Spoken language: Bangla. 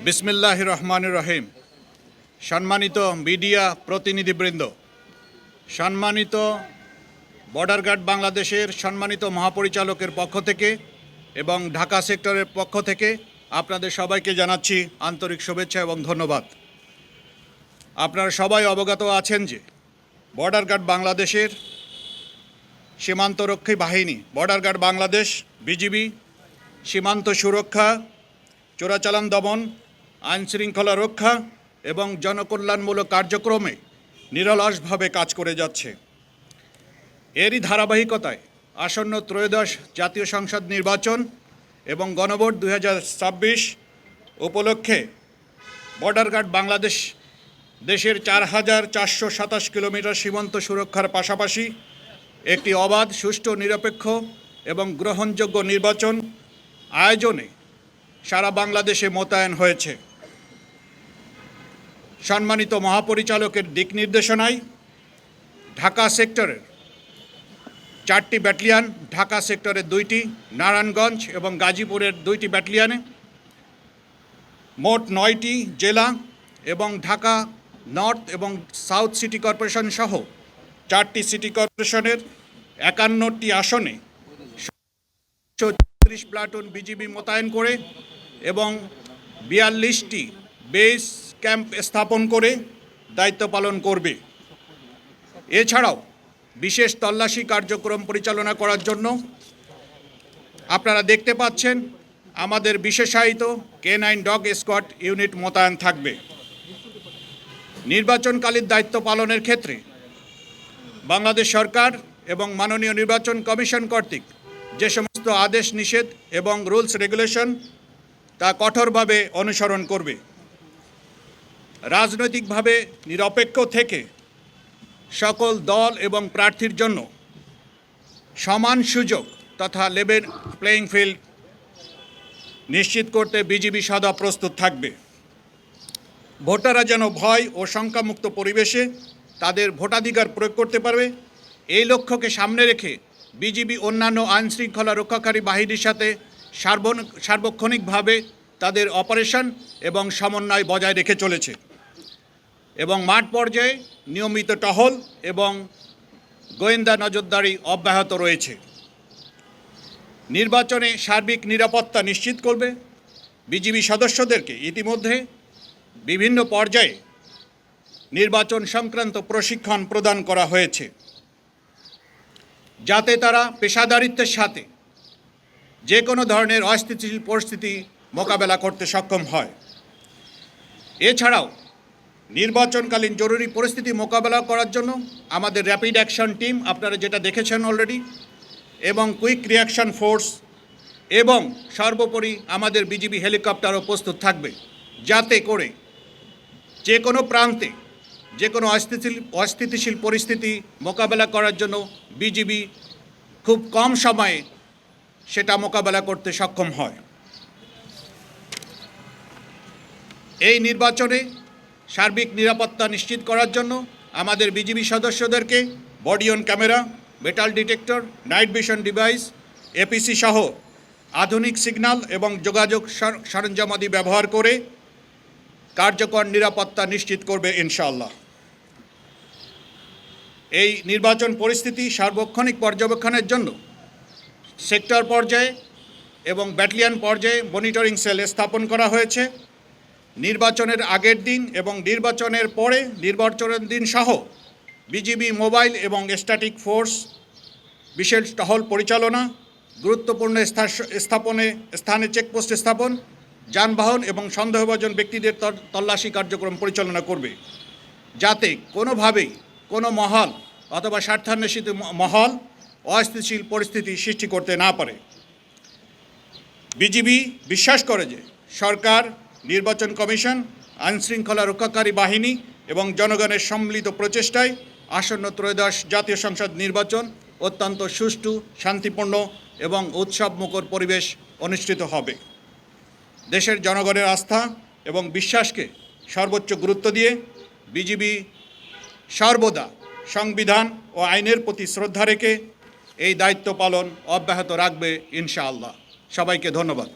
বিসমিল্লাহির রহমানির রহিম। সম্মানিত মিডিয়া প্রতিনিধিবৃন্দ, সম্মানিত বর্ডার গার্ড বাংলাদেশের সম্মানিত মহাপরিচালকের পক্ষ থেকে এবং ঢাকা সেক্টরের পক্ষ থেকে আপনাদের সবাইকে জানাচ্ছি আন্তরিক শুভেচ্ছা এবং ধন্যবাদ। আপনারা সবাই অবগত আছেন যে বর্ডার গার্ড বাংলাদেশের সীমান্তরক্ষী বাহিনী, বর্ডার গার্ড বাংলাদেশ, বিজিবি, সীমান্ত সুরক্ষা, চোরাচালান দমন, আইনশৃঙ্খলা রক্ষা এবং জনকল্যাণমূলক কার্যক্রমে নিরলসভাবে কাজ করে যাচ্ছে। এরই ধারাবাহিকতায় আসন্ন ত্রয়োদশ জাতীয় সংসদ নির্বাচন এবং গণভোট 2026 উপলক্ষে বর্ডার গার্ড বাংলাদেশ দেশের 4,427 কিলোমিটার সীমান্ত সুরক্ষার পাশাপাশি একটি অবাধ, সুষ্ঠু, নিরপেক্ষ এবং গ্রহণযোগ্য নির্বাচন আয়োজনে সারা বাংলাদেশে মোতায়েন হয়েছে। সম্মানিত মহাপরিচালকের দিক নির্দেশনায় ঢাকা সেক্টরের 4টি ব্যাটালিয়ন, ঢাকা সেক্টরের 2টি, নারায়ণগঞ্জ এবং গাজীপুরের 2টি ব্যাটালিয়নে মোট 9টি জেলা এবং ঢাকা নর্থ এবং সাউথ সিটি কর্পোরেশন সহ 4টি সিটি কর্পোরেশনের 51টি আসনে 130 প্লাটুন বিজিবি মোতায়েন করে এবং 42টি বেস ক্যাম্প স্থাপন করে দায়িত্ব পালন করবে। এছাড়াও বিশেষ তল্লাশি কার্যক্রম পরিচালনা করার জন্য আপনারা দেখতে পাচ্ছেন আমাদের বিশেষায়িত K9 ডগ স্কোয়াড ইউনিট মোতায়েন থাকবে। নির্বাচনকালীন দায়িত্ব পালনের ক্ষেত্রে বাংলাদেশ সরকার এবং মাননীয় নির্বাচন কমিশন কর্তৃক যে সমস্ত আদেশ নিষেধ এবং রুলস রেগুলেশন তা কঠোরভাবে অনুসরণ করবে। রাজনৈতিকভাবে নিরপেক্ষ থেকে সকল দল এবং প্রার্থীর জন্য সমান সুযোগ তথা লেভেল প্লেয়িং ফিল্ড নিশ্চিত করতে বিজিবি সদা প্রস্তুত থাকবে। ভোটাররা যেন ভয় ও শঙ্কামুক্ত পরিবেশে তাদের ভোটাধিকার প্রয়োগ করতে পারবে, এই লক্ষ্যকে সামনে রেখে বিজিবি অন্যান্য আইনশৃঙ্খলা রক্ষাকারী বাহিনীর সাথে সার্বক্ষণিকভাবে তাদের অপারেশন এবং সমন্বয় বজায় রেখে চলেছে এবং মাঠ পর্যায়ে নিয়মিত টহল এবং গোয়েন্দা নজরদারি অব্যাহত রয়েছে। নির্বাচনে সার্বিক নিরাপত্তা নিশ্চিত করবে। বিজিবি সদস্যদেরকে ইতিমধ্যে বিভিন্ন পর্যায়ে নির্বাচন সংক্রান্ত প্রশিক্ষণ প্রদান করা হয়েছে যাতে তারা পেশাদারিত্বের সাথে যে কোনো ধরনের অস্থিতিশীল পরিস্থিতি মোকাবেলা করতে সক্ষম হয়। এছাড়াও নির্বাচনকালীন জরুরি পরিস্থিতি মোকাবেলা করার জন্য আমাদের র্যাপিড অ্যাকশন টিম, আপনারা যেটা দেখেছেন অলরেডি, এবং কুইক রিয়াকশন ফোর্স এবং সর্বোপরি আমাদের বিজিবি হেলিকপ্টারও প্রস্তুত থাকবে যাতে করে যে কোনো প্রান্তে যে কোনো অস্থিতিশীল পরিস্থিতি মোকাবেলা করার জন্য বিজিবি খুব কম সময়ে সেটা মোকাবেলা করতে সক্ষম হয়। এই নির্বাচনে সার্বিক নিরাপত্তা নিশ্চিত করার জন্য আমাদের বিজিবি সদস্যদেরকে body on camera, metal detector, night vision device, APC সহ আধুনিক সিগন্যাল এবং যোগাযোগ সরঞ্জামাদি ব্যবহার করে কার্যকর নিরাপত্তা নিশ্চিত করবে ইনশাআল্লাহ। এই নির্বাচন পরিস্থিতি সার্বক্ষণিক পর্যবেক্ষণের জন্য সেক্টর পর্যায়ে এবং ব্যাটালিয়ন পর্যায়ে মনিটরিং সেল স্থাপন করা হয়েছে। নির্বাচনের আগের দিন এবং নির্বাচনের পরে নির্বাচনের দিন সহ বিজিবি মোবাইল এবং স্ট্যাটিক ফোর্স বিশেষ টহল পরিচালনা, গুরুত্বপূর্ণ স্থানে চেকপোস্ট স্থাপন, যানবাহন এবং সন্দেহভাজন ব্যক্তিদের তল্লাশি কার্যক্রম পরিচালনা করবে যাতে কোনোভাবেই কোনো মহল অথবা স্বার্থান্বেষিত মহল অস্থিতিশীল পরিস্থিতি সৃষ্টি করতে না পারে। বিজিবি বিশ্বাস করে যে সরকার, নির্বাচন কমিশন, আইনশৃঙ্খলা রক্ষাকারী বাহিনী এবং জনগণের সম্মিলিত প্রচেষ্টায় আসন্ন ত্রয়োদশ জাতীয় সংসদ নির্বাচন অত্যন্ত সুষ্ঠু, শান্তিপূর্ণ এবং উৎসবমুখর পরিবেশ অনুষ্ঠিত হবে। দেশের জনগণের আস্থা এবং বিশ্বাসকে সর্বোচ্চ গুরুত্ব দিয়ে বিজিবি সর্বদা সংবিধান ও আইনের প্রতি শ্রদ্ধা রেখে এই দায়িত্ব পালন অব্যাহত রাখবে ইনশাআল্লাহ। সবাইকে ধন্যবাদ।